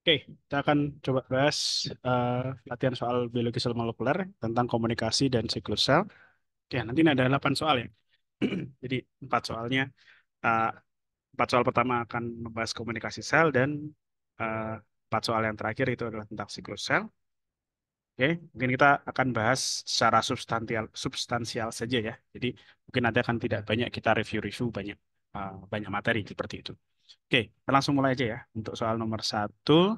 Oke, kita akan coba bahas latihan soal biologi sel molekuler tentang komunikasi dan siklus sel. Oke, nanti ini ada 8 soal ya. Jadi 4 soalnya, eh, 4 soal pertama akan membahas komunikasi sel dan eh, 4 soal yang terakhir itu adalah tentang siklus sel. Oke, mungkin kita akan bahas secara substansial saja ya. Jadi mungkin nanti akan tidak banyak kita review-review banyak materi seperti itu. Oke, kita langsung mulai aja ya untuk soal nomor satu.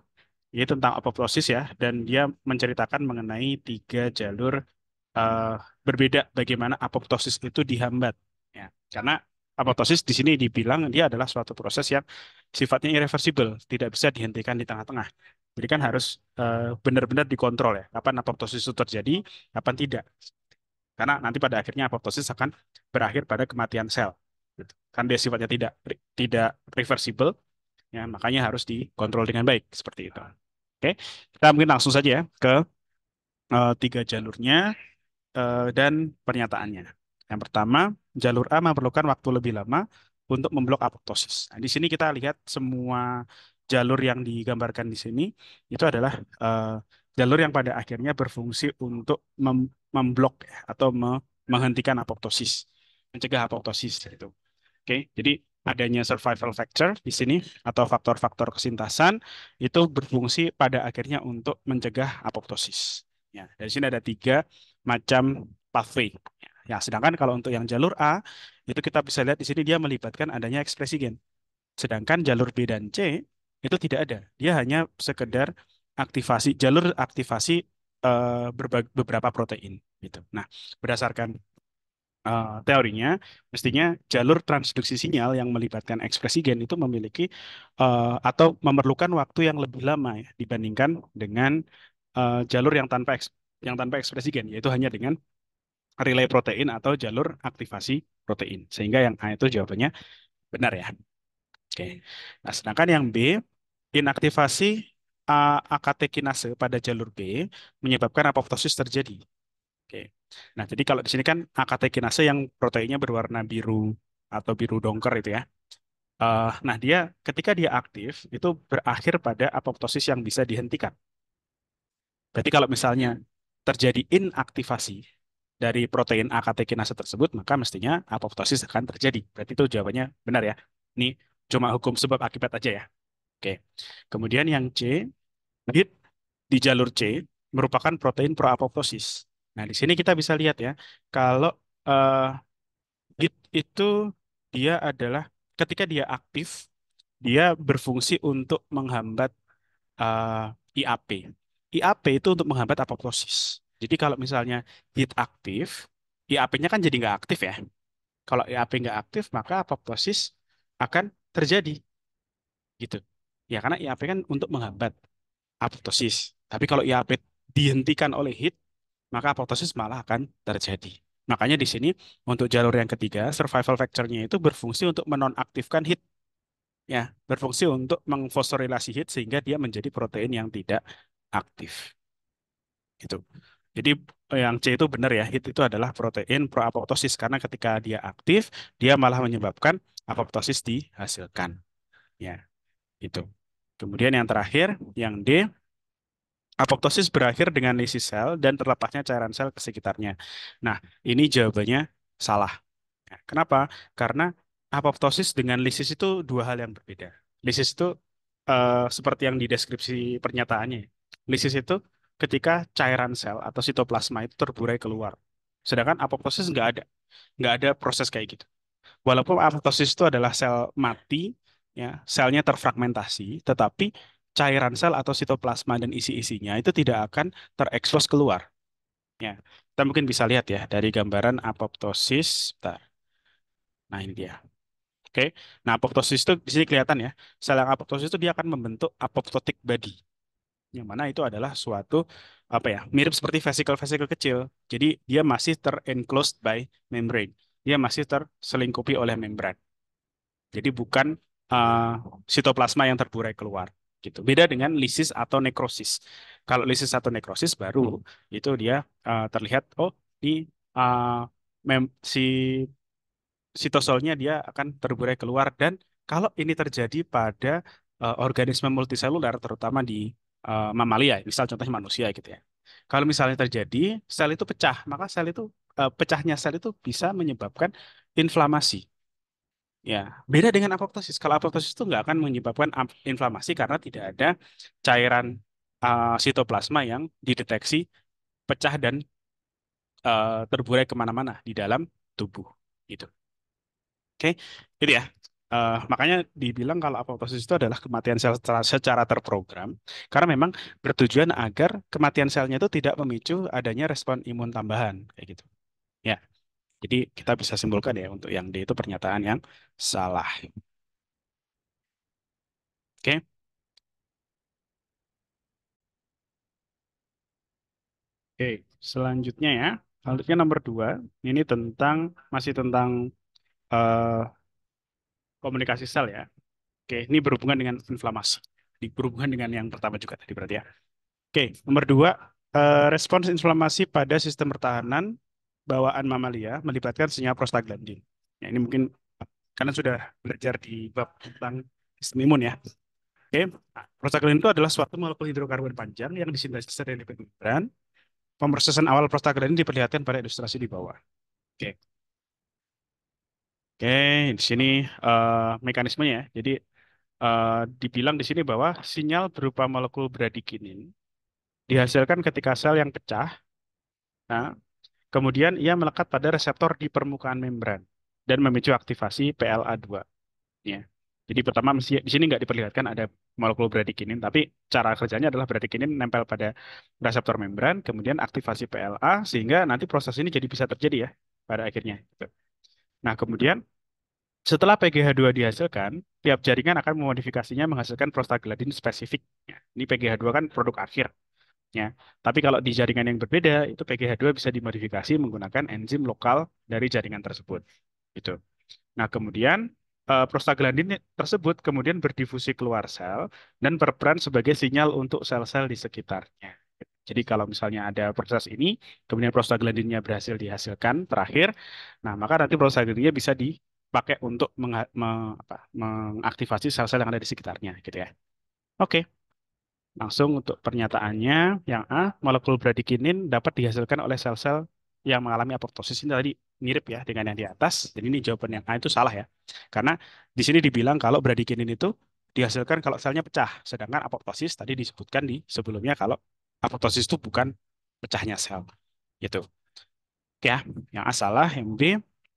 Ini tentang apoptosis ya, dan dia menceritakan mengenai 3 jalur eh, berbeda bagaimana apoptosis itu dihambat. Ya, karena apoptosis di sini dibilang dia adalah suatu proses yang sifatnya irreversible, tidak bisa dihentikan di tengah-tengah. Jadi kan harus benar-benar dikontrol ya, kapan apoptosis itu terjadi, kapan tidak. Karena nanti pada akhirnya apoptosis akan berakhir pada kematian sel. Gitu. Kan dia sifatnya tidak reversible, ya, makanya harus dikontrol dengan baik seperti itu. Oke, kita mungkin langsung saja ya ke 3 jalurnya dan pernyataannya. Yang pertama, jalur A memerlukan waktu lebih lama untuk memblok apoptosis. Nah, di sini kita lihat semua jalur yang digambarkan di sini itu adalah eh, jalur yang pada akhirnya berfungsi untuk memblok ya, atau menghentikan apoptosis, mencegah apoptosis gitu. Oke, jadi adanya survival factor di sini atau faktor-faktor kesintasan itu berfungsi pada akhirnya untuk mencegah apoptosis. Ya, dari sini ada 3 macam pathway. Ya, sedangkan kalau untuk yang jalur A itu kita bisa lihat di sini dia melibatkan adanya ekspresi gen. Sedangkan jalur B dan C itu tidak ada. Dia hanya sekedar jalur aktivasi beberapa protein gitu. Nah, berdasarkan teorinya, mestinya jalur transduksi sinyal yang melibatkan ekspresi gen itu memiliki atau memerlukan waktu yang lebih lama ya, dibandingkan dengan jalur yang tanpa ekspresi gen, yaitu hanya dengan relay protein atau jalur aktivasi protein. Sehingga yang A itu jawabannya benar ya. Oke. Nah, sedangkan yang B, inaktivasi AKT kinase pada jalur B menyebabkan apoptosis terjadi. Oke. Nah, jadi kalau di sini kan AKT kinase yang proteinnya berwarna biru atau biru dongker itu ya. Nah, dia ketika dia aktif itu berakhir pada apoptosis yang bisa dihentikan. Berarti kalau misalnya terjadi inaktivasi dari protein AKT kinase tersebut, maka mestinya apoptosis akan terjadi. Berarti itu jawabannya benar ya. Ini cuma hukum sebab akibat aja ya. Oke. Kemudian yang C, HIT di jalur C merupakan protein proapoptosis. Nah, di sini kita bisa lihat ya, kalau eh, HIT itu dia adalah ketika dia aktif, dia berfungsi untuk menghambat IAP. IAP itu untuk menghambat apoptosis. Jadi kalau misalnya HIT aktif, IAP-nya kan jadi nggak aktif ya. Kalau IAP nggak aktif, maka apoptosis akan terjadi gitu. Ya karena IAP kan untuk menghambat apoptosis. Tapi kalau IAP dihentikan oleh HIT, maka apoptosis malah akan terjadi. Makanya di sini untuk jalur yang ketiga, survival factor-nya itu berfungsi untuk menonaktifkan HIT, ya, berfungsi untuk mengfosforilasi HIT sehingga dia menjadi protein yang tidak aktif. Gitu. Jadi yang C itu benar ya, HIT itu adalah protein proapoptosis karena ketika dia aktif, dia malah menyebabkan apoptosis dihasilkan. Ya, itu. Kemudian yang terakhir, yang D, apoptosis berakhir dengan lisis sel dan terlepasnya cairan sel ke sekitarnya. Nah, ini jawabannya salah. Ya, kenapa? Karena apoptosis dengan lisis itu 2 hal yang berbeda. Lisis itu seperti yang di deskripsi pernyataannya. Lisis itu ketika cairan sel atau sitoplasma itu terburai keluar. Sedangkan apoptosis nggak ada proses kayak gitu. Walaupun apoptosis itu adalah sel mati, ya, selnya terfragmentasi, tetapi cairan sel atau sitoplasma dan isi-isinya itu tidak akan terekspos keluar. Ya, kita mungkin bisa lihat ya dari gambaran apoptosis. Bentar. Nah, ini dia. Oke. Nah, apoptosis itu di sini kelihatan ya. Sel yang apoptosis itu dia akan membentuk apoptotic body. Yang mana itu adalah suatu apa ya? Mirip seperti vesikel-vesikel kecil. Jadi dia masih terenclosed by membrane. Dia masih terselingkupi oleh membran. Jadi bukan uh, sitoplasma yang terburai keluar gitu. Beda dengan lisis atau nekrosis. Kalau lisis atau nekrosis baru itu dia terlihat oh di uh, si sitosolnya dia akan terburai keluar dan kalau ini terjadi pada organisme multiseluler, terutama di mamalia, misal contohnya manusia gitu ya. Kalau misalnya terjadi sel itu pecah, maka sel itu pecahnya sel itu bisa menyebabkan inflamasi. Ya, beda dengan apoptosis. Kalau apoptosis itu nggak akan menyebabkan inflamasi karena tidak ada cairan sitoplasma yang dideteksi pecah dan terburai kemana-mana di dalam tubuh. Gitu. Oke, itu ya. Makanya dibilang kalau apoptosis itu adalah kematian sel secara terprogram, karena memang bertujuan agar kematian selnya itu tidak memicu adanya respon imun tambahan, kayak gitu. Ya, jadi kita bisa simpulkan ya untuk yang D itu pernyataan yang salah. Oke, oke. Selanjutnya ya, selanjutnya nomor 2, ini masih tentang eh, komunikasi sel ya. Oke, ini berhubungan dengan inflamasi. Berhubungan dengan yang pertama juga tadi berarti ya. Oke, nomor 2, respons inflamasi pada sistem pertahanan bawaan mamalia melibatkan senyawa prostaglandin. Ya, ini mungkin karena sudah belajar di bab tentang sistem imun ya. Oke, nah, prostaglandin itu adalah suatu molekul hidrokarbon panjang yang disintesis dari lipid membran. Pemrosesan awal prostaglandin diperlihatkan pada ilustrasi di bawah. Oke, oke, di sini mekanismenya ya. Jadi eh, dibilang di sini bahwa sinyal berupa molekul bradikinin dihasilkan ketika sel yang pecah. Nah, kemudian ia melekat pada reseptor di permukaan membran dan memicu aktivasi PLA2. Ya. Jadi pertama di sini nggak diperlihatkan ada molekul bradikinin, tapi cara kerjanya adalah bradikinin nempel pada reseptor membran, kemudian aktivasi PLA sehingga nanti proses ini jadi bisa terjadi ya pada akhirnya. Gitu. Nah kemudian setelah PGH2 dihasilkan, tiap jaringan akan memodifikasinya menghasilkan prostaglandin spesifik. Ya. Ini PGH2 kan produk akhir. Ya. Tapi kalau di jaringan yang berbeda, itu PGH2 bisa dimodifikasi menggunakan enzim lokal dari jaringan tersebut. Gitu. Nah, kemudian prostaglandin tersebut kemudian berdifusi keluar sel dan berperan sebagai sinyal untuk sel-sel di sekitarnya. Jadi kalau misalnya ada proses ini, kemudian prostaglandinnya berhasil dihasilkan terakhir, nah maka nanti prostaglandinnya bisa dipakai untuk mengaktifasi sel-sel yang ada di sekitarnya, gitu ya. Oke. Langsung untuk pernyataannya, yang A, molekul bradikinin dapat dihasilkan oleh sel-sel yang mengalami apoptosis. Ini tadi mirip ya dengan yang di atas. Jadi ini jawaban yang A itu salah ya. Karena di sini dibilang kalau bradikinin itu dihasilkan kalau selnya pecah. Sedangkan apoptosis tadi disebutkan di sebelumnya kalau apoptosis itu bukan pecahnya sel. Gitu. Oke ya, yang A salah. Yang B,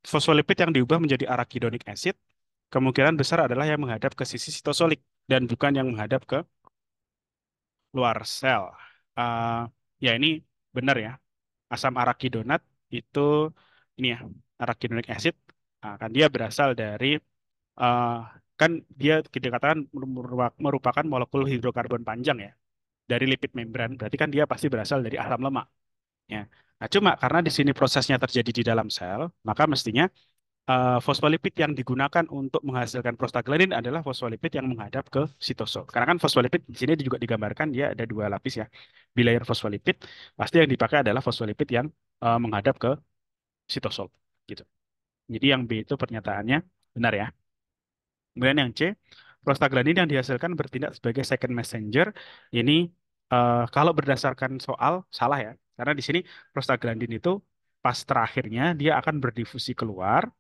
fosfolipid yang diubah menjadi arachidonic acid kemungkinan besar adalah yang menghadap ke sisi sitosolik dan bukan yang menghadap ke luar sel. Eh, ya ini benar ya. Asam arakidonat itu ini ya, arachidonic acid. Nah, kan dia berasal dari eh, kan dia kita katakan merupakan molekul hidrokarbon panjang ya dari lipid membran. Berarti kan dia pasti berasal dari asam lemak. Ya. Nah, cuma karena di sini prosesnya terjadi di dalam sel, maka mestinya fosfolipid yang digunakan untuk menghasilkan prostaglandin adalah fosfolipid yang menghadap ke sitosol. Karena kan fosfolipid di sini juga digambarkan dia ada dua lapis ya. Bilayer fosfolipid pasti yang dipakai adalah fosfolipid yang menghadap ke sitosol gitu. Jadi yang B itu pernyataannya benar ya. Kemudian yang C, prostaglandin yang dihasilkan bertindak sebagai second messenger. Ini kalau berdasarkan soal salah ya. Karena di sini prostaglandin itu pas terakhirnya dia akan berdifusi keluar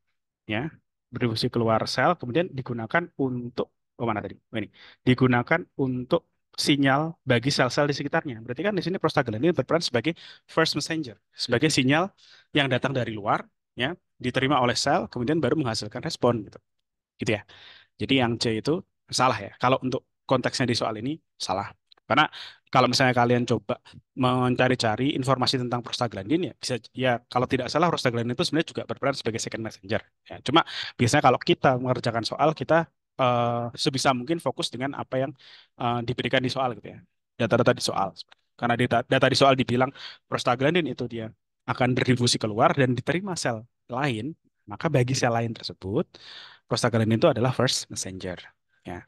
ya berdifusi keluar sel kemudian digunakan untuk oh mana tadi oh, ini digunakan untuk sinyal bagi sel-sel di sekitarnya. Berarti kan di sini prostaglandin berperan sebagai first messenger, sebagai sinyal yang datang dari luar ya, diterima oleh sel kemudian baru menghasilkan respon gitu. Gitu ya. Jadi yang C itu salah ya. Kalau untuk konteksnya di soal ini salah. Karena kalau misalnya kalian coba mencari-cari informasi tentang prostaglandin ya bisa ya kalau tidak salah prostaglandin itu sebenarnya juga berperan sebagai second messenger. Ya, cuma biasanya kalau kita mengerjakan soal kita sebisa mungkin fokus dengan apa yang diberikan di soal gitu ya. Data-data di soal. Karena data di soal dibilang prostaglandin itu dia akan berdifusi keluar dan diterima sel lain, maka bagi sel lain tersebut prostaglandin itu adalah first messenger. Ya.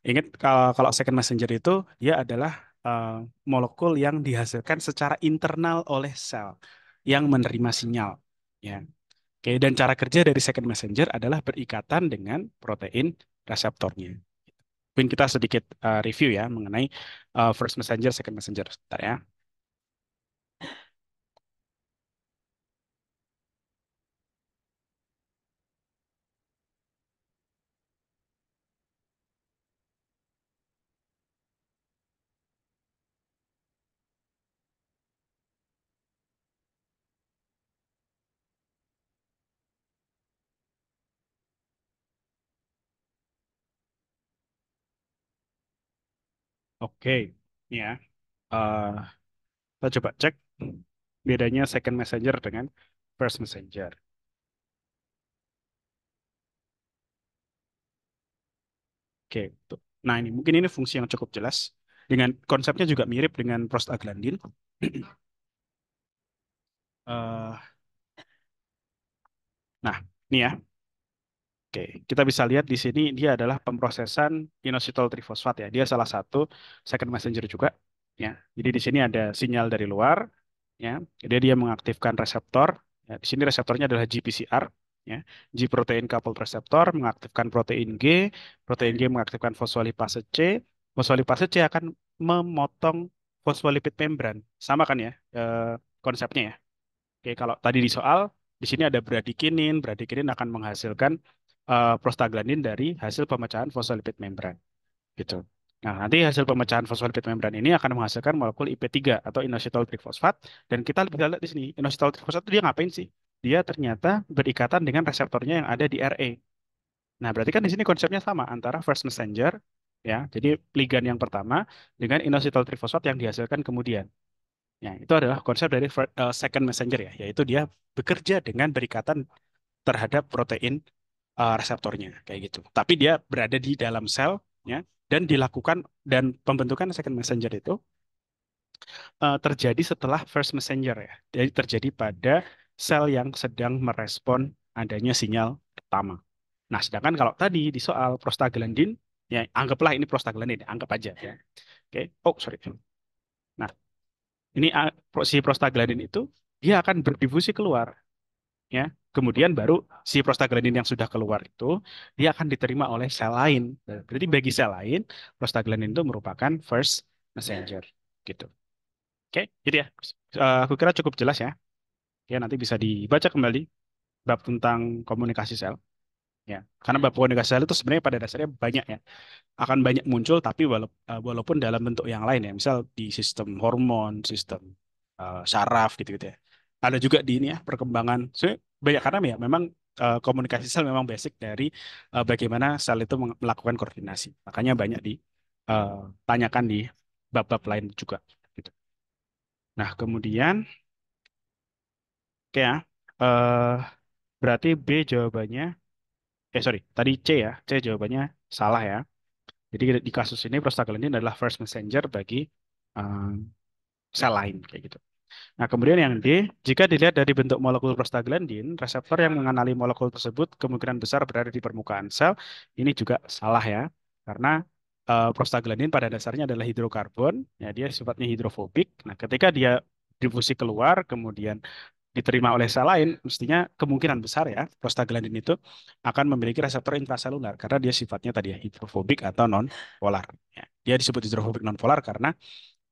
Ingat kalau second messenger itu dia adalah eh, molekul yang dihasilkan secara internal oleh sel yang menerima sinyal. Ya. Oke, dan cara kerja dari second messenger adalah berikatan dengan protein reseptornya. Mungkin kita sedikit review ya mengenai first messenger, second messenger. Sebentar ya. Oke, ini ya. Eh, kita coba cek bedanya second messenger dengan first messenger. Oke, tuh. Nah ini mungkin ini fungsi yang cukup jelas. Dengan konsepnya juga mirip dengan prostaglandin. Eh, nah, ini ya. Oke, kita bisa lihat di sini dia adalah pemrosesan inositol trifosfat ya. Dia salah satu second messenger juga ya. Jadi di sini ada sinyal dari luar ya. Jadi dia mengaktifkan reseptor. Ya, di sini reseptornya adalah GPCR ya. G protein coupled receptor mengaktifkan protein G mengaktifkan fosfolipase C. Fosfolipase C akan memotong fosfolipid membran. Sama kan ya konsepnya ya. Oke, kalau tadi di soal, di sini ada bradikinin. Bradikinin akan menghasilkan prostaglandin dari hasil pemecahan fosfolipid membran. Gitu. Nah, nanti hasil pemecahan fosfolipid membran ini akan menghasilkan molekul IP3 atau inositol trifosfat. Dan kita bisa lihat di sini, inositol trifosfat itu dia ngapain sih? Dia ternyata berikatan dengan reseptornya yang ada di RA. Nah, berarti kan di sini konsepnya sama antara first messenger, ya, jadi ligan yang pertama dengan inositol trifosfat yang dihasilkan kemudian. Ya, itu adalah konsep dari second messenger ya, yaitu dia bekerja dengan berikatan terhadap protein reseptornya kayak gitu. Tapi dia berada di dalam sel ya dan dilakukan dan pembentukan second messenger itu terjadi setelah first messenger ya. Jadi terjadi pada sel yang sedang merespon adanya sinyal pertama. Nah, sedangkan kalau tadi di soal prostaglandin ya anggaplah ini prostaglandin, anggap aja ya. Oke. Oh, sorry. Nah, ini si prostaglandin itu dia akan berdifusi keluar ya. Kemudian baru si prostaglandin yang sudah keluar itu dia akan diterima oleh sel lain. Berarti bagi sel lain prostaglandin itu merupakan first messenger gitu. Oke, gitu ya. Aku kira cukup jelas ya. Ya nanti bisa dibaca kembali bab tentang komunikasi sel ya. Karena bab komunikasi sel itu sebenarnya pada dasarnya banyak ya. Akan banyak muncul tapi walaupun dalam bentuk yang lain ya. Misal di sistem hormon, sistem saraf gitu-gitu ya. Ada juga di ini ya perkembangan. Sebenarnya banyak karena ya memang komunikasi sel memang basic dari bagaimana sel itu melakukan koordinasi. Makanya banyak ditanyakan di bab-bab lain juga. Gitu. Nah kemudian, oke ya, eh, berarti B jawabannya, sorry, tadi C ya, C jawabannya salah ya. Jadi di kasus ini prostaglandin adalah first messenger bagi eh, sel lain kayak gitu. Nah, kemudian yang D, jika dilihat dari bentuk molekul prostaglandin, reseptor yang mengenali molekul tersebut kemungkinan besar berada di permukaan sel. Ini juga salah ya, karena prostaglandin pada dasarnya adalah hidrokarbon, ya dia sifatnya hidrofobik. Nah, ketika dia difusi keluar, kemudian diterima oleh sel lain, mestinya kemungkinan besar ya, prostaglandin itu akan memiliki reseptor intraselular karena dia sifatnya tadi ya, hidrofobik atau non polar. Ya, dia disebut hidrofobik non polar karena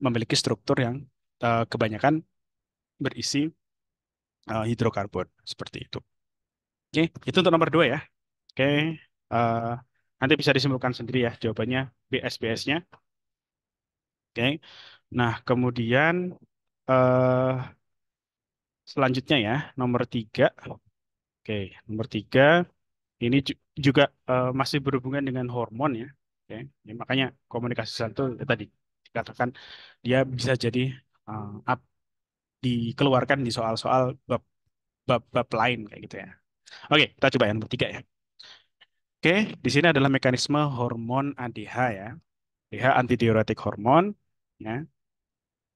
memiliki struktur yang kebanyakan berisi hidrokarbon seperti itu. Oke, itu untuk nomor dua ya. Oke, eh, nanti bisa disimpulkan sendiri ya jawabannya BS-BS-nya. Oke, nah kemudian eh, selanjutnya ya nomor tiga. Oke, nomor tiga ini juga masih berhubungan dengan hormon ya. Oke, ya, makanya komunikasi sel itu ya tadi dikatakan dia bisa jadi dikeluarkan di soal-soal bab lain kayak gitu ya. Oke, kita coba yang nomor tiga ya. Oke, di sini adalah mekanisme hormon ADH ya. ADH antidiuretik hormon ya.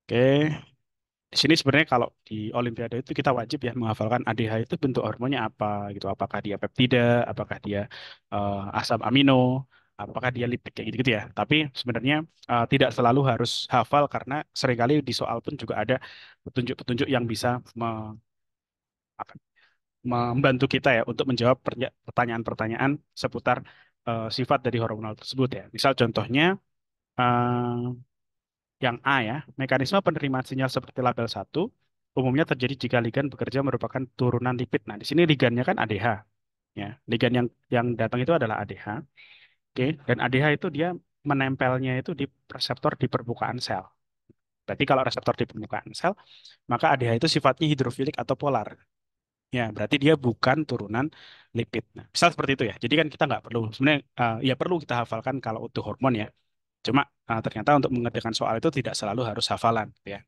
Oke, di sini sebenarnya kalau di Olimpiade itu kita wajib ya menghafalkan ADH itu bentuk hormonnya apa gitu. Apakah dia peptida, apakah dia asam amino, apakah dia lipid kayak gitu, ya. Tapi sebenarnya tidak selalu harus hafal karena seringkali di soal pun juga ada petunjuk-petunjuk yang bisa apa, membantu kita ya untuk menjawab pertanyaan-pertanyaan seputar sifat dari hormonal tersebut ya. Misal contohnya eh, yang A ya, mekanisme penerimaan sinyal seperti label satu umumnya terjadi jika ligan bekerja merupakan turunan lipid. Nah, di sini ligannya kan ADH ya. Ligan yang datang itu adalah ADH. Oke, dan ADH itu dia menempelnya itu di reseptor di permukaan sel. Berarti kalau reseptor di permukaan sel, maka ADH itu sifatnya hidrofilik atau polar. Ya, berarti dia bukan turunan lipid. Nah, misal seperti itu ya. Jadi kan kita nggak perlu, sebenarnya ya perlu kita hafalkan kalau untuk hormon ya. Cuma ternyata untuk mengerjakan soal itu tidak selalu harus hafalan, gitu ya.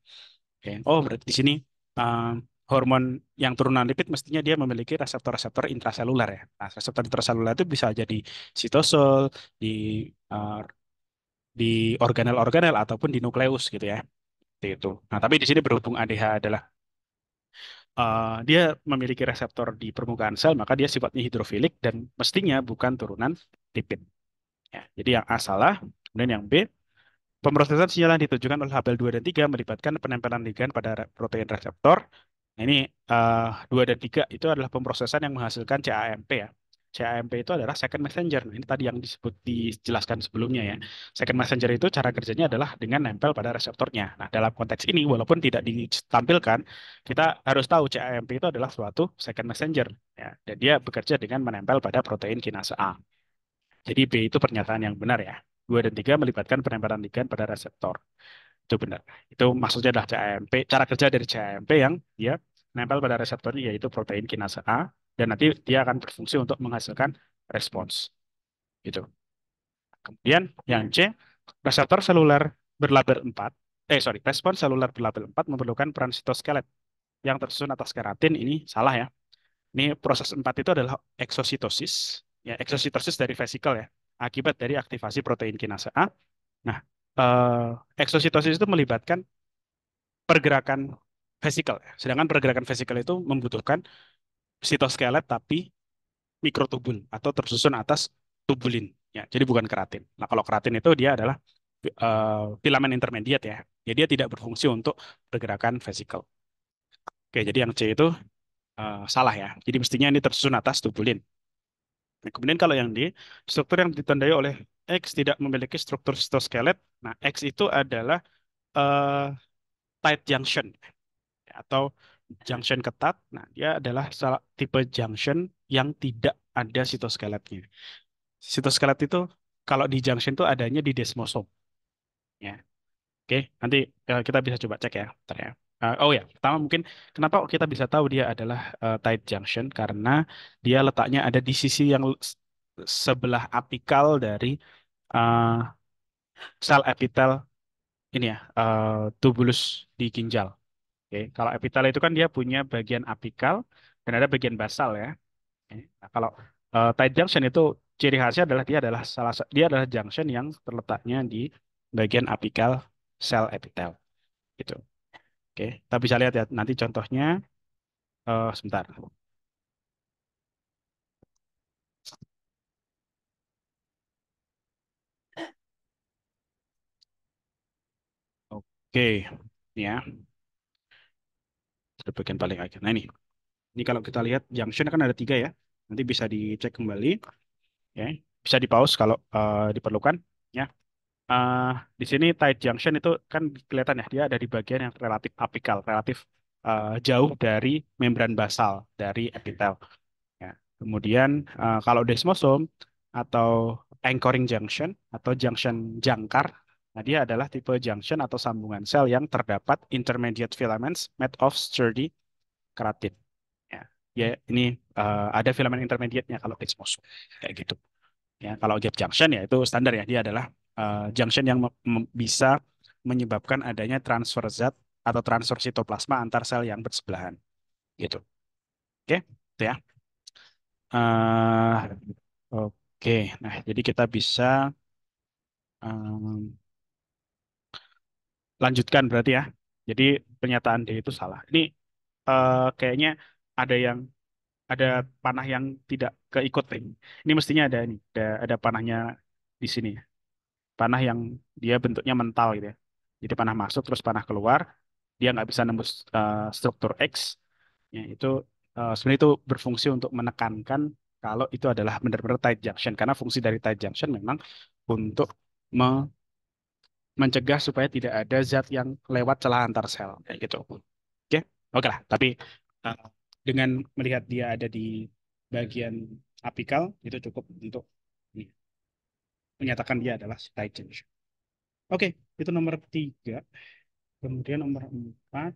Oke. Oh, berarti di sini uh, hormon yang turunan lipid mestinya dia memiliki reseptor-reseptor intraseluler ya. Nah, reseptor intraseluler itu bisa jadi sitosol, di uh, di organel-organel ataupun di nukleus gitu ya. Seperti itu. Nah, tapi di sini berhubung ADH adalah dia memiliki reseptor di permukaan sel, maka dia sifatnya hidrofilik dan mestinya bukan turunan lipid. Ya, jadi yang A salah, kemudian yang B, pemrosesan sinyal yang ditujukan oleh label 2 dan 3 melibatkan penempelan ligan pada protein reseptor. Nah, ini 2 dan 3 itu adalah pemrosesan yang menghasilkan CAMP ya. CAMP itu adalah second messenger. Nah, ini tadi yang dijelaskan sebelumnya ya. Second messenger itu cara kerjanya adalah dengan nempel pada reseptornya. Nah, dalam konteks ini walaupun tidak ditampilkan, kita harus tahu CAMP itu adalah suatu second messenger ya. Dan dia bekerja dengan menempel pada protein kinase A. Jadi B itu pernyataan yang benar ya. 2 dan 3 melibatkan penempelan ligan pada reseptor. Itu benar. Itu maksudnya adalah CAMP, cara kerja dari CAMP yang dia nempel pada reseptornya yaitu protein kinase A dan nanti dia akan berfungsi untuk menghasilkan respons. Gitu. Kemudian yang C, reseptor seluler berlabel 4, respons seluler berlabel 4 memerlukan peran sitoskelet yang tersusun atas keratin. Ini salah ya. Ini proses 4 itu adalah eksositosis, ya eksositosis dari vesikel ya, akibat dari aktivasi protein kinase A. Nah, eksositosis itu melibatkan pergerakan vesikel, ya. Sedangkan pergerakan vesikel itu membutuhkan sitoskelet tapi mikrotubul atau tersusun atas tubulin, ya. Jadi bukan keratin. Nah, kalau keratin itu dia adalah filamen intermediate ya. Jadi dia tidak berfungsi untuk pergerakan vesikel. Oke, jadi yang C itu salah ya. Jadi mestinya ini tersusun atas tubulin. Nah, kemudian kalau yang D, struktur yang ditandai oleh X tidak memiliki struktur sitoskelet. Nah, X itu adalah eh, tight junction atau junction ketat. Nah, dia adalah tipe junction yang tidak ada sitoskeletnya. Sitoskelet itu kalau di junction itu adanya di desmosom. Ya, oke. Nanti kita bisa coba cek ya. Bentar ya. Oh ya, pertama mungkin kenapa kita bisa tahu dia adalah tight junction karena dia letaknya ada di sisi yang sebelah apikal dari uh, sel epitel ini ya, tubulus di ginjal. Oke, kalau epitel itu kan dia punya bagian apikal dan ada bagian basal ya. Oke, nah, kalau tight junction itu ciri khasnya adalah dia adalah junction yang terletaknya di bagian apikal sel epitel. Gitu. Oke, kita bisa lihat ya nanti contohnya sebentar. Oke, ini ya, itu bagian paling akhir. Nah ini kalau kita lihat junction kan ada 3 ya. Nanti bisa dicek kembali, ya. Bisa di pause kalau diperlukan, ya. eh di sini tight junction itu kan kelihatan ya dia ada di bagian yang relatif apikal, relatif jauh dari membran basal dari epitel. Ya. Kemudian kalau desmosom atau anchoring junction atau junction jangkar, nah dia adalah tipe junction atau sambungan sel yang terdapat intermediate filaments made of sturdy keratin. Ya, ya ini ada filamen intermediate-nya kalau desmosom kayak gitu. Ya, kalau gap junction ya itu standar ya, dia adalah junction yang bisa menyebabkan adanya transfer zat atau transfer sitoplasma antar sel yang bersebelahan. Gitu. Oke, itu ya. Eh, oke, nah jadi kita bisa em, lanjutkan berarti ya. Jadi pernyataan D itu salah. Ini kayaknya ada yang ada panah yang tidak keikut nih. Ini mestinya ada ini, ada panahnya di sini. Panah yang dia bentuknya mental gitu ya. Jadi panah masuk terus panah keluar, dia nggak bisa nembus struktur X. Ya, itu sebenarnya itu berfungsi untuk menekankan. kalau itu adalah benar-benar tight junction. Karena fungsi dari tight junction memang untuk me- mencegah supaya tidak ada zat yang lewat celah antar sel kayak gitu. Oke, oke lah. Tapi uh, dengan melihat dia ada di bagian apikal itu cukup untuk ini, menyatakan dia adalah tight junction. Oke, itu nomor 3. Kemudian nomor 4,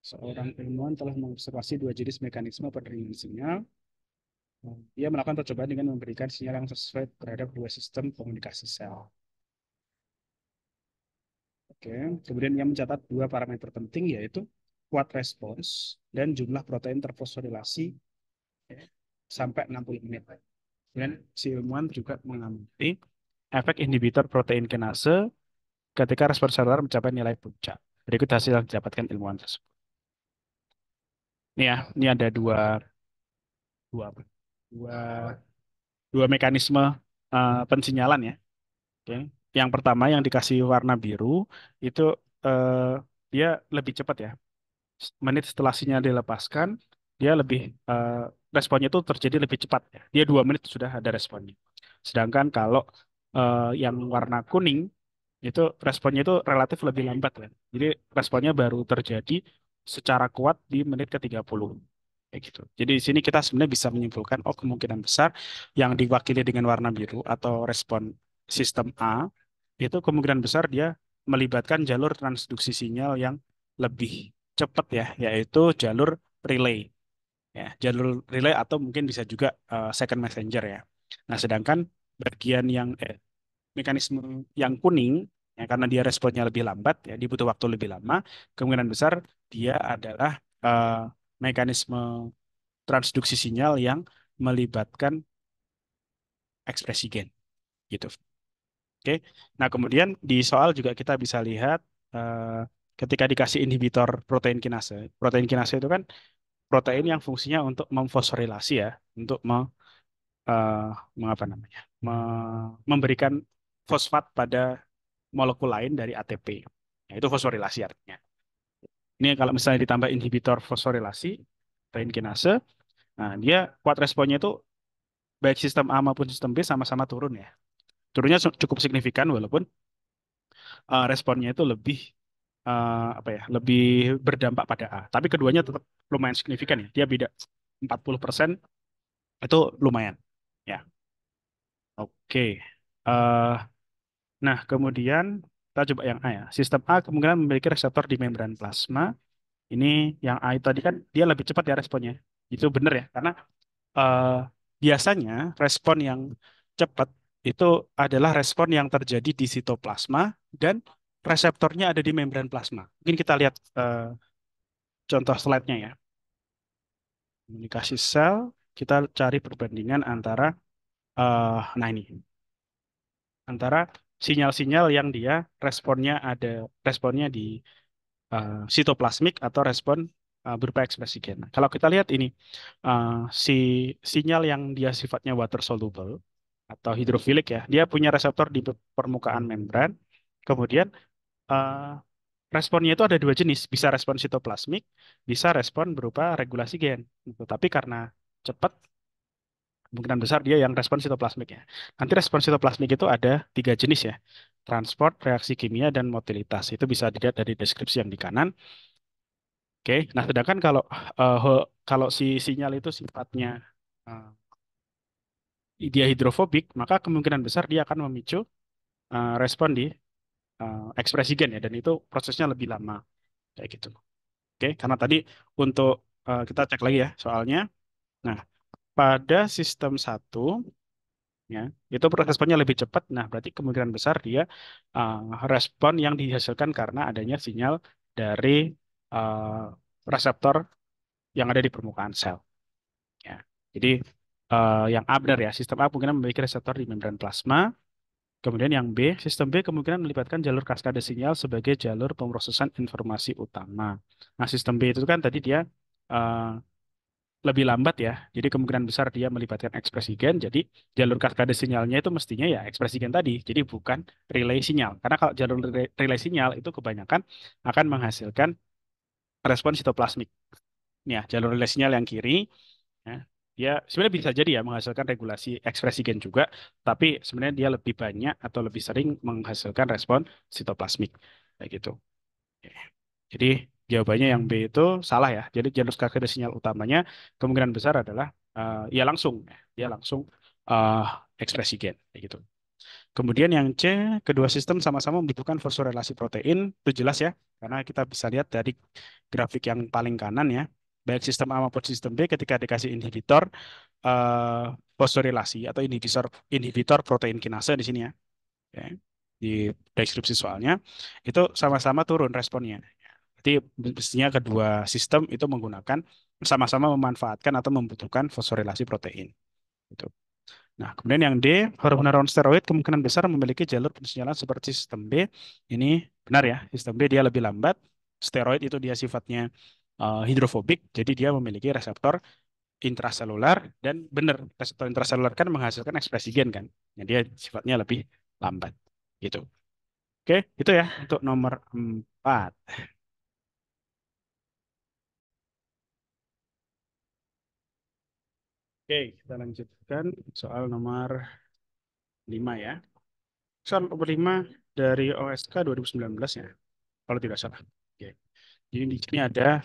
seorang ilmuwan telah mengobservasi dua jenis mekanisme penerimaan sinyal. Dia melakukan percobaan dengan memberikan sinyal yang sesuai terhadap dua sistem komunikasi sel. Oke, kemudian ia mencatat dua parameter penting yaitu kuat respons dan jumlah protein terfosforilasi ya, sampai 60 menit. Kemudian si ilmuwan juga mengamati efek inhibitor protein kinase ketika respons seluler mencapai nilai puncak. Berikut hasil yang didapatkan ilmuwan tersebut. Ini ya, ini ada dua, dua, dua mekanisme pensinyalan ya. Oke. Yang pertama yang dikasih warna biru itu eh, dia lebih cepat ya. Menit setelah sinyal dilepaskan, dia lebih responnya itu terjadi lebih cepat ya. Dia 2 menit sudah ada responnya. Sedangkan kalau yang warna kuning itu responnya itu relatif lebih lambat ya. Jadi responnya baru terjadi secara kuat di menit ke-30. Kayak gitu. Jadi di sini kita sebenarnya bisa menyimpulkan, oh kemungkinan besar yang diwakili dengan warna biru atau respon sistem A, itu kemungkinan besar dia melibatkan jalur transduksi sinyal yang lebih cepat ya, yaitu jalur relay. Ya, jalur relay atau mungkin bisa juga second messenger ya. Nah, sedangkan bagian yang mekanisme yang kuning ya karena dia responnya lebih lambat ya, dibutuh waktu lebih lama, kemungkinan besar dia adalah eh, mekanisme transduksi sinyal yang melibatkan ekspresi gen gitu. Oke. Nah, kemudian di soal juga kita bisa lihat eh, ketika dikasih inhibitor protein kinase. Protein kinase itu kan protein yang fungsinya untuk memfosforilasi ya, untuk eh, mengapa namanya? Memberikan fosfat pada molekul lain dari ATP. Nah, itu fosforilasi artinya. Ini kalau misalnya ditambah inhibitor fosforilasi, protein kinase, nah dia kuat responnya itu baik sistem A maupun sistem B sama-sama turun ya. Turunnya cukup signifikan walaupun responnya itu lebih apa ya, lebih berdampak pada A. Tapi keduanya tetap lumayan signifikan ya. Dia beda 40% itu lumayan. Ya, oke. Eh, nah, kemudian kita coba yang A ya. Sistem A kemungkinan memiliki reseptor di membran plasma. Ini yang A itu tadi kan dia lebih cepat ya responnya. Itu benar ya, karena eh, biasanya respon yang cepat itu adalah respon yang terjadi di sitoplasma dan reseptornya ada di membran plasma. Mungkin kita lihat contoh slide-nya ya. Komunikasi sel, kita cari perbandingan antara, nah ini, antara sinyal-sinyal yang dia responnya di sitoplasmik atau respon berupa ekspresi gen. Kalau kita lihat ini, eh, si sinyal yang dia sifatnya water soluble atau hidrofilik ya, dia punya reseptor di permukaan membran. Kemudian eh, responnya itu ada dua jenis, bisa respon sitoplasmik, bisa respon berupa regulasi gen. Gitu. Tapi karena cepat, kemungkinan besar dia yang respon sitoplasmik ya. Nanti respon sitoplasmik itu ada 3 jenis ya, transport, reaksi kimia, dan motilitas. Itu bisa dilihat dari deskripsi yang di kanan. Oke, nah sedangkan kalau si sinyal itu sifatnya eh, dia hidrofobik, maka kemungkinan besar dia akan memicu respon di ekspresi gen ya, dan itu prosesnya lebih lama kayak gitu. Oke, karena tadi untuk kita cek lagi ya soalnya. Nah, pada sistem satu ya itu responnya lebih cepat. Nah, berarti kemungkinan besar dia uh, respon yang dihasilkan karena adanya sinyal dari reseptor yang ada di permukaan sel. Ya. Jadi yang A benar ya, sistem A kemungkinan memiliki reseptor di membran plasma. Kemudian yang B, sistem B kemungkinan melibatkan jalur kaskade sinyal sebagai jalur pemrosesan informasi utama. Nah, sistem B itu kan tadi dia eh, lebih lambat ya. Jadi kemungkinan besar dia melibatkan ekspresi gen. Jadi jalur kaskade sinyalnya itu mestinya ya ekspresi gen tadi. Jadi bukan relay sinyal. Karena kalau jalur relay sinyal itu kebanyakan akan menghasilkan respon sitoplasmik. Ya, jalur relay sinyal yang kiri. Ya. Dia sebenarnya bisa jadi ya menghasilkan regulasi ekspresi gen juga, tapi sebenarnya dia lebih banyak atau lebih sering menghasilkan respon sitoplasmik kayak gitu. Oke. Jadi jawabannya yang B itu salah ya. Jadi jalur kaskade sinyal utamanya kemungkinan besar adalah ya langsung, dia langsung eh, ekspresi gen kayak gitu. Kemudian yang C, kedua sistem sama-sama membutuhkan fosforilasi protein, itu jelas ya, karena kita bisa lihat dari grafik yang paling kanan ya, baik sistem A maupun sistem B ketika dikasih inhibitor eh, fosforilasi atau inhibitor inhibitor protein kinase di sini ya. Oke. Di deskripsi soalnya itu sama-sama turun responnya. Jadi mestinya kedua sistem itu menggunakan sama-sama memanfaatkan atau membutuhkan fosforilasi protein. Gitu. Nah, kemudian yang D, hormon steroid kemungkinan besar memiliki jalur pensinyalan seperti sistem B. Ini benar ya, sistem B dia lebih lambat. Steroid itu dia sifatnya hidrofobik, jadi dia memiliki reseptor intraselular dan benar reseptor intraselular kan menghasilkan ekspresi gen kan. Nah, dia sifatnya lebih lambat gitu. Oke, itu ya untuk nomor 4. Oke, kita lanjutkan soal nomor 5 ya. Soal nomor 5 dari OSK 2019 ya, kalau tidak salah. Oke. Jadi di sini ada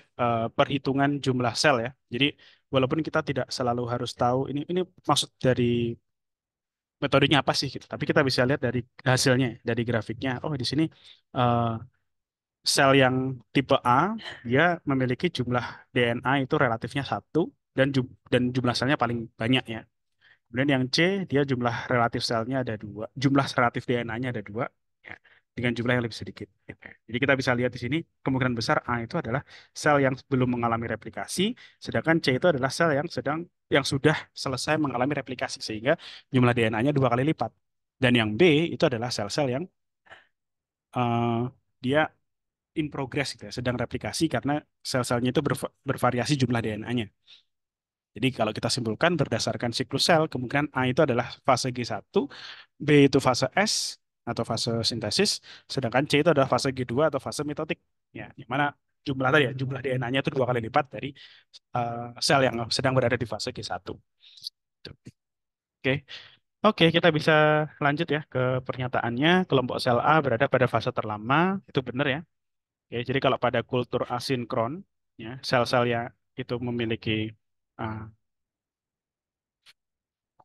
perhitungan jumlah sel ya. Jadi walaupun kita tidak selalu harus tahu ini maksud dari metodenya apa sih gitu. Tapi kita bisa lihat dari hasilnya, dari grafiknya. Oh, di sini eh, sel yang tipe A dia memiliki jumlah DNA itu relatifnya satu dan jumlah selnya paling banyak ya. Kemudian yang C, dia jumlah relatif selnya ada dua, jumlah relatif DNA-nya ada dua, ya, dengan jumlah yang lebih sedikit. Gitu. Jadi kita bisa lihat di sini kemungkinan besar A itu adalah sel yang belum mengalami replikasi, sedangkan C itu adalah sel yang sudah selesai mengalami replikasi sehingga jumlah DNA-nya dua kali lipat. Dan yang B itu adalah sel-sel yang eh, dia in progress gitu ya, sedang replikasi karena sel-selnya itu bervariasi jumlah DNA-nya. Jadi kalau kita simpulkan berdasarkan siklus sel, kemungkinan A itu adalah fase G1, B itu fase S atau fase sintesis, sedangkan C itu adalah fase G2 atau fase mitotik. Ya, yang mana jumlah tadi ya, jumlah DNA-nya itu dua kali lipat dari sel yang sedang berada di fase G1. Tuh. Oke, oke kita bisa lanjut ya ke pernyataannya. Kelompok sel A berada pada fase terlama, itu benar ya. Oke, jadi kalau pada kultur asinkron, ya, sel-sel yang itu memiliki uh,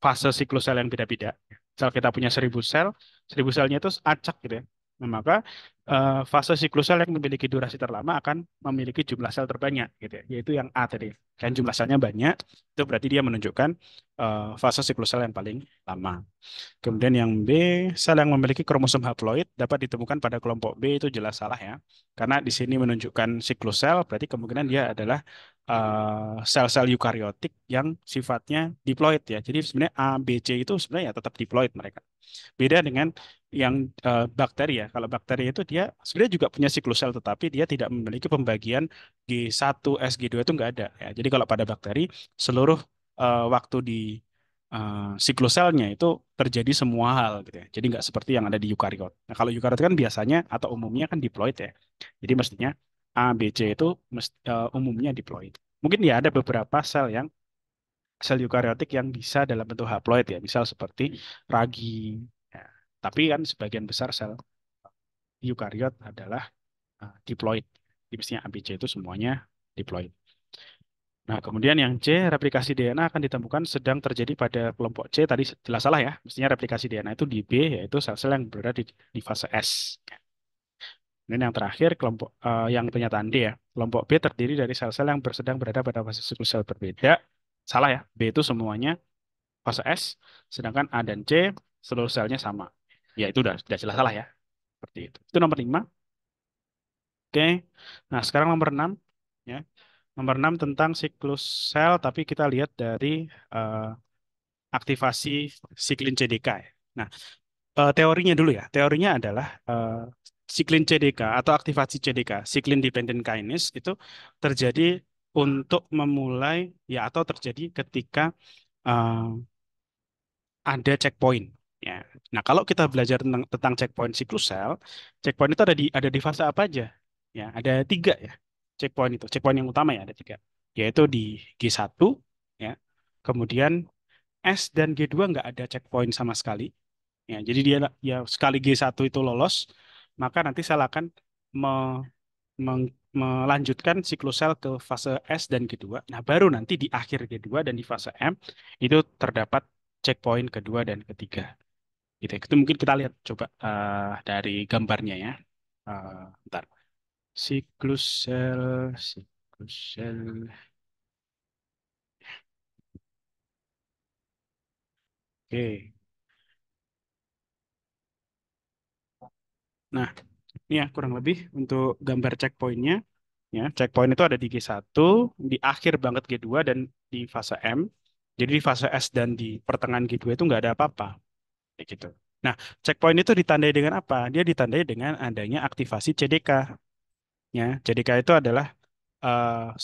fase siklus sel yang beda-beda. Misal kita punya 1.000 sel, 1.000 selnya itu acak gitu ya. Nah, maka fase siklus sel yang memiliki durasi terlama akan memiliki jumlah sel terbanyak gitu ya, yaitu yang A tadi. Dan jumlah selnya banyak, itu berarti dia menunjukkan fase siklus sel yang paling lama. Kemudian yang B, sel yang memiliki kromosom haploid dapat ditemukan pada kelompok B itu jelas salah ya. Karena di sini menunjukkan siklus sel, berarti kemungkinan dia adalah sel-sel eukariotik yang sifatnya diploid ya. Jadi sebenarnya A, B, C itu sebenarnya ya tetap diploid mereka. Beda dengan yang bakteri ya. Kalau bakteri itu dia sebenarnya juga punya siklus sel, tetapi dia tidak memiliki pembagian G1, S, G2 itu nggak ada ya. Jadi kalau pada bakteri, seluruh waktu di siklus selnya itu terjadi semua hal gitu ya. Jadi nggak seperti yang ada di eukariot. Nah, kalau eukariot kan biasanya atau umumnya kan diploid ya. Jadi mestinya A, B, C itu umumnya diploid. Mungkin ya ada beberapa sel yang sel eukariotik yang bisa dalam bentuk haploid ya, misal seperti ragi. Ya. Tapi kan sebagian besar sel eukariot adalah diploid. Jadi mestinya A, B, C itu semuanya diploid. Nah, kemudian yang C, replikasi DNA akan ditemukan sedang terjadi pada kelompok C. Tadi jelas salah ya. Mestinya replikasi DNA itu di B, yaitu sel-sel yang berada di fase S. Dan yang terakhir, kelompok yang pernyataan D ya. Kelompok B terdiri dari sel-sel yang sedang berada pada fase siklus sel berbeda. Salah ya. B itu semuanya fase S, sedangkan A dan C seluruh selnya sama. Ya, itu udah jelas salah ya. Seperti itu. Itu nomor 5. Oke. Nah, sekarang nomor 6 ya. Nomor 6 tentang siklus sel, tapi kita lihat dari eh, aktivasi siklin CDK ya. Nah, teorinya dulu ya. Teorinya adalah siklin CDK atau aktivasi CDK, siklin dependent kinase itu terjadi untuk memulai ya atau terjadi ketika eh, ada checkpoint. Ya. Nah, kalau kita belajar tentang checkpoint siklus sel, checkpoint itu ada di fase apa aja? Ya, ada tiga ya. Checkpoint itu, checkpoint yang utama ya ada tiga, yaitu di G1, ya. Kemudian S dan G2 nggak ada checkpoint sama sekali. Ya, jadi dia ya sekali G1 itu lolos, maka nanti sel akan me- melanjutkan siklus sel ke fase S dan G2. Nah, baru nanti di akhir G2 dan di fase M itu terdapat checkpoint kedua dan ketiga. Gitu. Itu mungkin kita lihat coba dari gambarnya ya. Bentar. Siklus sel. Oke. Nah, ini ya kurang lebih untuk gambar checkpointnya. Ya, checkpoint itu ada di G1, di akhir banget G2 dan di fase M. Jadi di fase S dan di pertengahan G2 itu nggak ada apa-apa. Kayak gitu. Nah, checkpoint itu ditandai dengan apa? Dia ditandai dengan adanya aktivasi CDK. Ya, CDK itu adalah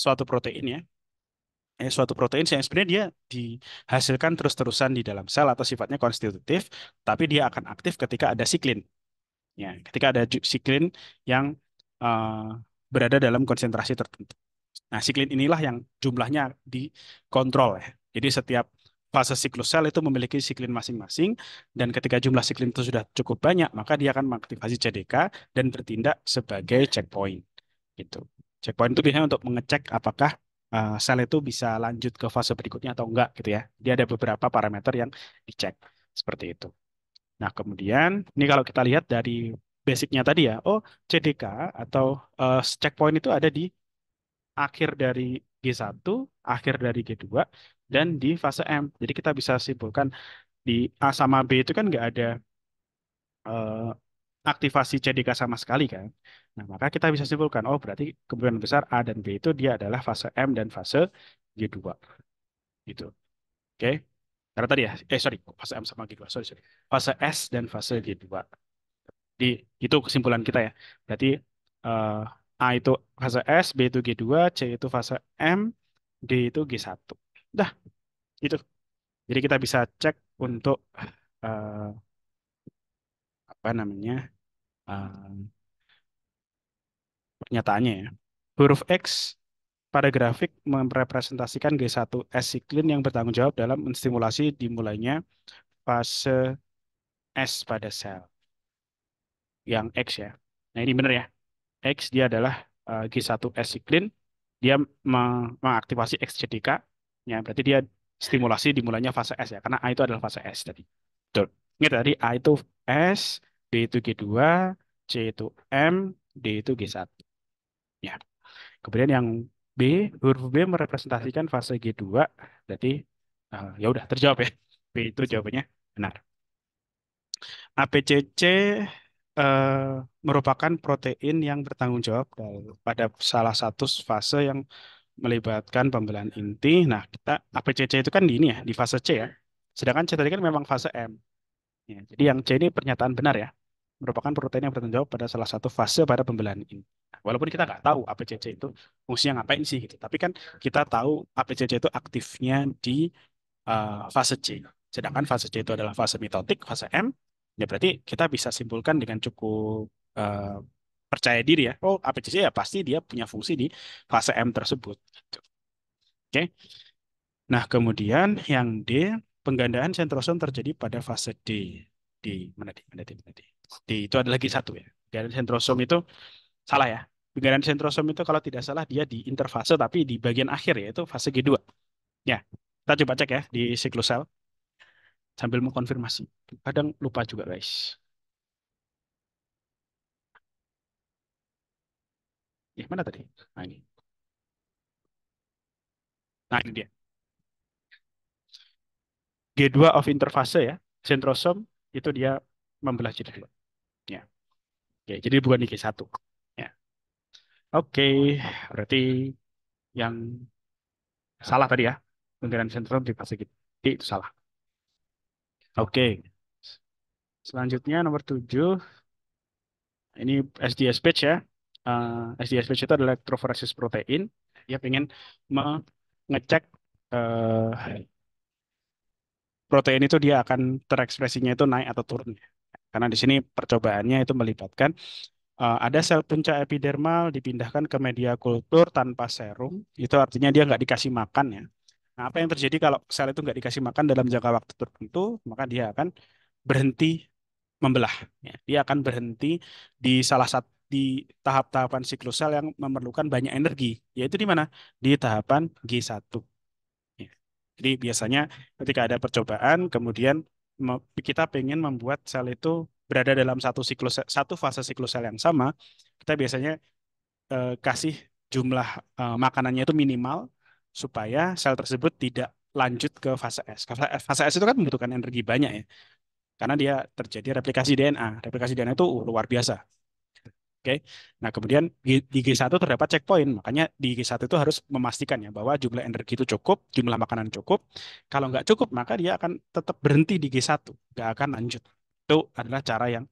suatu protein ya. Suatu protein yang sebenarnya dia dihasilkan terus-terusan di dalam sel atau sifatnya konstitutif, tapi dia akan aktif ketika ada siklin. Ya, ketika ada siklin yang eh, berada dalam konsentrasi tertentu. Nah, siklin inilah yang jumlahnya dikontrol ya. Jadi setiap fase siklus sel itu memiliki siklin masing-masing dan ketika jumlah siklin itu sudah cukup banyak, maka dia akan mengaktifasi CDK dan bertindak sebagai checkpoint gitu. Checkpoint itu biasanya untuk mengecek apakah sel itu bisa lanjut ke fase berikutnya atau enggak gitu ya. Dia ada beberapa parameter yang dicek seperti itu. Nah, kemudian ini kalau kita lihat dari basicnya tadi ya, oh CDK atau checkpoint itu ada di akhir dari G1, akhir dari G2, dan di fase M. Jadi kita bisa simpulkan di A sama B itu kan nggak ada eh, aktivasi CDK sama sekali kan. Nah, maka kita bisa simpulkan, oh berarti kemungkinan besar A dan B itu dia adalah fase M dan fase G2. Gitu. Oke. Karena tadi ya, sorry, fase M sama G2, sorry. Fase S dan fase G2. Di itu kesimpulan kita ya. Berarti eh, A itu fase S, B itu G2, C itu fase M, D itu G1. Dah, itu. Jadi kita bisa cek untuk eh, apa namanya pernyataannya ya. Huruf X pada grafik merepresentasikan G1S siklin yang bertanggung jawab dalam menstimulasi dimulainya fase S pada sel. Yang X ya. Nah ini benar ya. X dia adalah G1S siklin. Dia mengaktifasi XCDK. Ya, berarti dia stimulasi dimulainya fase S ya. Karena A itu adalah fase S tadi. Betul. Ingat tadi A itu S, B itu G2, C itu M, D itu G1. Ya. Kemudian yang B, huruf B merepresentasikan fase G2. Berarti ya udah terjawab ya. B itu jawabannya benar. APCC eh, merupakan protein yang bertanggung jawab pada salah satu fase yang melibatkan pembelahan inti. Nah, kita APCC itu kan di ini ya, di fase C ya. Sedangkan C tadi kan memang fase M. Ya, jadi yang C ini pernyataan benar ya. Merupakan protein yang bertanggung jawab pada salah satu fase pada pembelahan inti. Walaupun kita nggak tahu APCC itu fungsinya ngapain sih gitu. Tapi kan kita tahu APCC itu aktifnya di fase C. Sedangkan fase C itu adalah fase mitotik, fase M. Ya berarti kita bisa simpulkan dengan cukup eh, percaya diri ya. Oh, APCC ya pasti dia punya fungsi di fase M tersebut. Gitu. Oke. Nah, kemudian yang D, penggandaan sentrosom terjadi pada fase D. D, mana D, mana D, mana D. D itu adalah G1 ya. Penggandaan sentrosom itu salah ya. Penggandaan sentrosom itu kalau tidak salah dia di interfase tapi di bagian akhir ya, itu fase G2. Ya, kita coba cek ya di siklus sel sambil mengkonfirmasi. Kadang lupa juga guys. Ya, mana tadi? Nah, ini. Nah, ini dia. G2 of interfase ya. Sentrosom itu dia membelah jadi dua. Ya. Oke, jadi bukan di G1. Ya. Oke, berarti yang salah tadi ya. Penggunaan sentrum di fase G itu salah. Oke. Selanjutnya nomor 7. Ini SDS page ya. SDS page itu adalah electrophoresis protein. Dia pengen mengecek protein itu dia akan terekspresinya itu naik atau turun. Karena di sini percobaannya itu melibatkan ada sel punca epidermal dipindahkan ke media kultur tanpa serum. Itu artinya dia nggak dikasih makan ya. Nah, apa yang terjadi kalau sel itu nggak dikasih makan dalam jangka waktu tertentu, maka dia akan berhenti membelah. Ya, dia akan berhenti di salah satu di tahap-tahapan siklus sel yang memerlukan banyak energi, yaitu di mana? Di tahapan G1. Ya. Jadi biasanya ketika ada percobaan, kemudian kita pengen membuat sel itu berada dalam satu fase siklus sel yang sama, kita biasanya kasih jumlah makanannya itu minimal supaya sel tersebut tidak lanjut ke fase S. Fase S itu kan membutuhkan energi banyak ya, karena dia terjadi replikasi DNA. Replikasi DNA itu luar biasa. Oke. Nah, kemudian di G1 terdapat checkpoint. Makanya di G1 itu harus memastikan ya bahwa jumlah energi itu cukup, jumlah makanan cukup. Kalau nggak cukup, maka dia akan tetap berhenti di G1, nggak akan lanjut. Itu adalah cara yang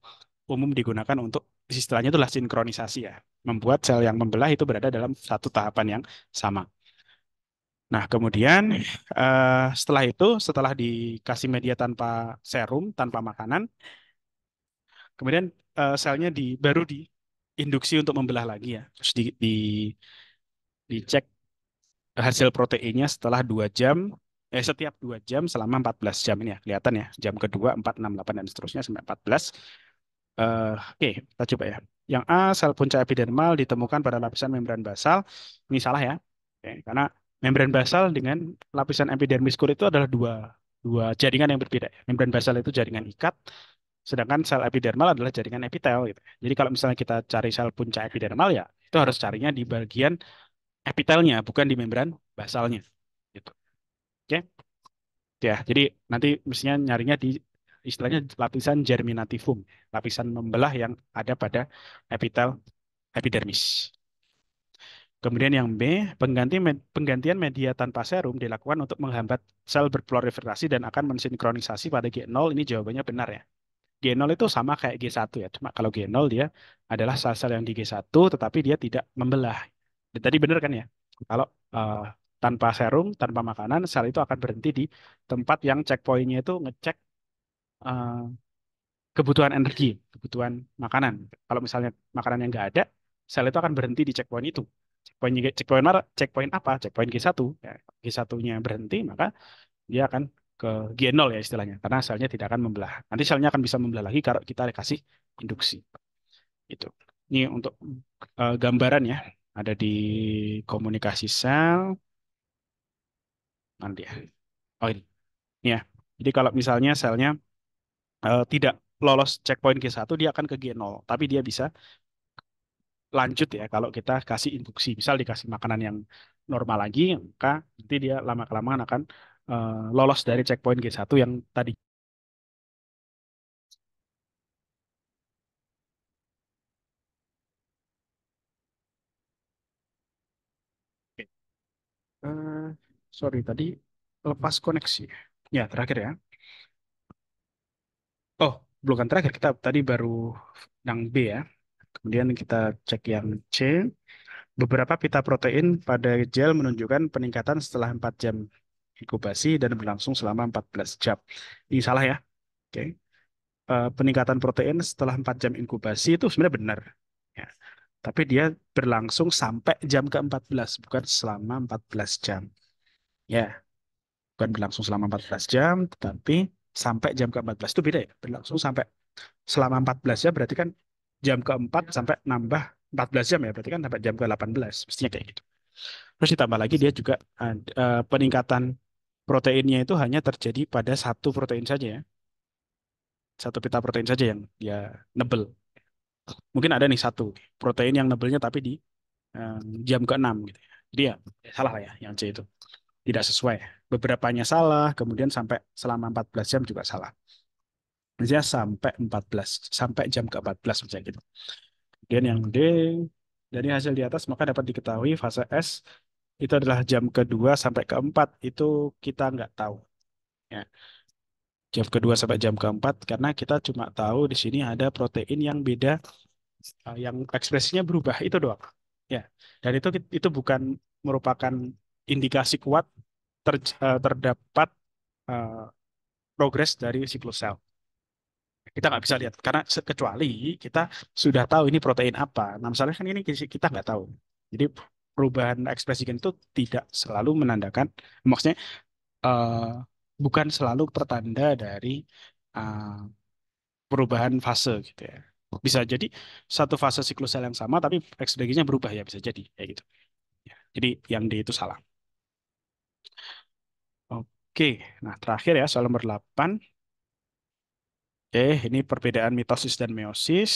umum digunakan untuk istilahnya itulah sinkronisasi ya. Membuat sel yang membelah itu berada dalam satu tahapan yang sama. Nah, kemudian setelah itu, setelah dikasih media tanpa serum, tanpa makanan, kemudian selnya baru diinduksi untuk membelah lagi ya. Terus dicek hasil proteinnya setelah 2 jam, setiap 2 jam selama 14 jam ini ya. Kelihatan ya, jam kedua, 4, 6, 8, dan seterusnya sampai 14. Oke, kita coba ya. Yang A, sel punca epidermal ditemukan pada lapisan membran basal. Ini salah ya. Oke, karena membran basal dengan lapisan epidermis core itu adalah dua, dua jaringan yang berbeda. Membran basal itu jaringan ikat, sedangkan sel epidermal adalah jaringan epitel gitu. Jadi kalau misalnya kita cari sel punca epidermal ya, itu harus carinya di bagian epitelnya, bukan di membran basalnya. Gitu. Oke, ya. Jadi nanti mestinya nyarinya di istilahnya lapisan germinativum, lapisan membelah yang ada pada epitel epidermis. Kemudian yang B, penggantian media tanpa serum dilakukan untuk menghambat sel berproliferasi dan akan mensinkronisasi pada G0. Ini jawabannya benar ya. G0 itu sama kayak G1 ya. Cuma kalau G0 dia adalah sel-sel yang di G1 tetapi dia tidak membelah. Dan tadi benar kan ya? Kalau eh, tanpa serum, tanpa makanan, sel itu akan berhenti di tempat yang checkpointnya itu ngecek eh, kebutuhan energi, kebutuhan makanan. Kalau misalnya makanan yang nggak ada, sel itu akan berhenti di checkpoint itu. Checkpoint apa? Checkpoint G1. Ya, G1-nya berhenti, maka dia akan ke G0 ya istilahnya, karena selnya tidak akan membelah. Nanti selnya akan bisa membelah lagi kalau kita kasih induksi. Itu. Ini untuk gambaran ya, ada di komunikasi sel. Nanti ya. Oh ini ya. Jadi kalau misalnya selnya tidak lolos checkpoint G1, dia akan ke G0. Tapi dia bisa lanjut ya kalau kita kasih induksi. Misal dikasih makanan yang normal lagi, maka nanti dia lama-kelamaan akan lolos dari checkpoint G1 yang tadi. Eh, sorry, tadi lepas koneksi. Ya, terakhir ya. Oh, belum kan terakhir. Kita tadi baru yang B ya. Kemudian kita cek yang C. Beberapa pita protein pada gel menunjukkan peningkatan setelah 4 jam inkubasi dan berlangsung selama 14 jam. Ini salah ya. Oke. Peningkatan protein setelah 4 jam inkubasi itu sebenarnya benar. Ya. Tapi dia berlangsung sampai jam ke-14, bukan selama 14 jam. Ya, bukan berlangsung selama 14 jam, tetapi sampai jam ke-14 itu beda ya. Berlangsung sampai selama 14 jam berarti kan jam keempat sampai nambah 14 jam ya. Berarti kan sampai jam ke-18. Mestinya kayak gitu. Terus ditambah lagi dia juga peningkatan proteinnya itu hanya terjadi pada satu protein saja ya. Satu pita protein saja yang dia nebel. Mungkin ada nih satu protein yang nebelnya tapi di eh, jam ke-6 gitu ya. Jadi ya salah lah ya yang C itu. Tidak sesuai. Beberapanya salah, kemudian sampai selama 14 jam juga salah. Misalnya sampai 14, sampai jam ke-14 misalnya gitu. Kemudian yang D, dari hasil di atas maka dapat diketahui fase S itu adalah jam kedua sampai keempat. Itu kita nggak tahu. Ya. Jam kedua sampai jam keempat karena kita cuma tahu di sini ada protein yang beda, yang ekspresinya berubah itu doang. Ya. Dan itu bukan merupakan indikasi kuat terdapat eh, progres dari siklus sel. Kita nggak bisa lihat karena kecuali kita sudah tahu ini protein apa. Nah, misalnya kan ini kita nggak tahu. Jadi perubahan ekspresi gen itu tidak selalu menandakan, maksudnya eh, bukan selalu pertanda dari eh, perubahan fase gitu ya. Bisa jadi satu fase siklus sel yang sama tapi ekspresinya berubah ya bisa jadi kayak gitu. Ya, jadi yang D itu salah. Oke, nah terakhir ya soal nomor 8. Oke, ini perbedaan mitosis dan meiosis.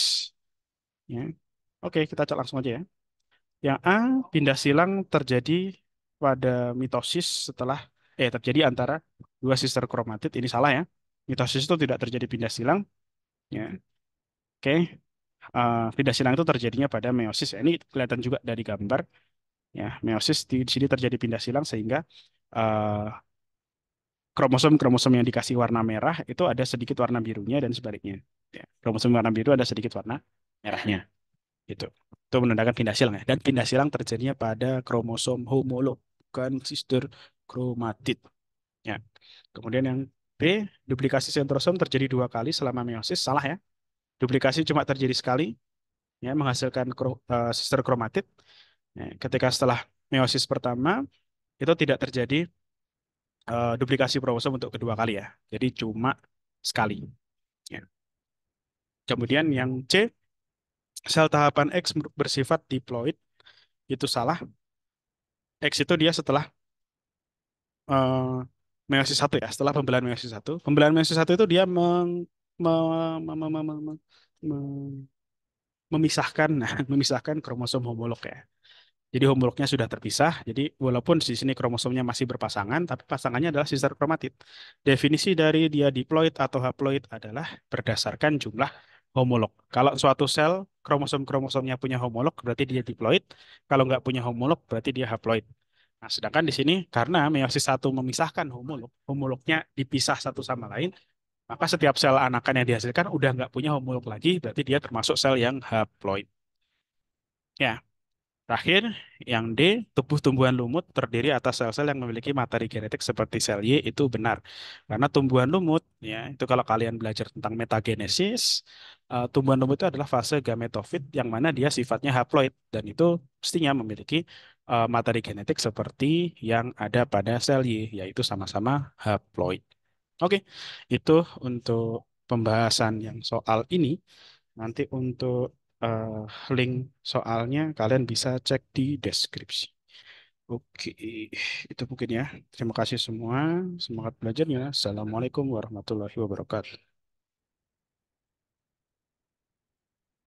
Ya. Oke, kita cek langsung aja ya. Yang A, pindah silang terjadi pada mitosis setelah terjadi antara dua sister kromatid. Ini salah ya. Mitosis itu tidak terjadi pindah silang. Ya. Oke, pindah silang itu terjadinya pada meiosis. Ini kelihatan juga dari gambar. Ya, meiosis di sini terjadi pindah silang sehingga eh, kromosom-kromosom yang dikasih warna merah itu ada sedikit warna birunya dan sebaliknya. Ya, kromosom warna biru ada sedikit warna merahnya. Gitu. Itu menandakan pindah silang ya. Dan pindah silang terjadinya pada kromosom homolog, bukan sister kromatid. Ya. Kemudian yang B, duplikasi sentrosom terjadi dua kali selama meiosis. Salah ya. Duplikasi cuma terjadi sekali, ya, menghasilkan sister kromatid. Ya, ketika setelah meiosis pertama, itu tidak terjadi duplikasi kromosom untuk kedua kali ya. Jadi cuma sekali. Ya. Kemudian yang C, sel tahapan X bersifat diploid. Itu salah. X itu dia setelah eh meiosis satu ya, setelah pembelahan meiosis satu. Pembelahan meiosis satu itu dia me- me- me- me- me- me- memisahkan, nah, memisahkan kromosom homolog ya. Jadi homolognya sudah terpisah. Jadi walaupun di sini kromosomnya masih berpasangan, tapi pasangannya adalah sister kromatid. Definisi dari dia diploid atau haploid adalah berdasarkan jumlah homolog. Kalau suatu sel kromosom-kromosomnya punya homolog, berarti dia diploid. Kalau nggak punya homolog, berarti dia haploid. Nah, sedangkan di sini karena meiosis satu memisahkan homolog, homolognya dipisah satu sama lain, maka setiap sel anakan yang dihasilkan udah nggak punya homolog lagi, berarti dia termasuk sel yang haploid. Ya, terakhir, yang D, tubuh tumbuhan lumut terdiri atas sel-sel yang memiliki materi genetik seperti sel Y itu benar. Karena tumbuhan lumut, ya, itu kalau kalian belajar tentang metagenesis, tumbuhan lumut itu adalah fase gametofit yang mana dia sifatnya haploid dan itu mestinya memiliki materi genetik seperti yang ada pada sel Y, yaitu sama-sama haploid. Oke, itu untuk pembahasan yang soal ini. Nanti untuk eh, link soalnya kalian bisa cek di deskripsi. Oke, itu mungkin ya. Terima kasih semua. Semangat belajarnya. Assalamualaikum warahmatullahi wabarakatuh.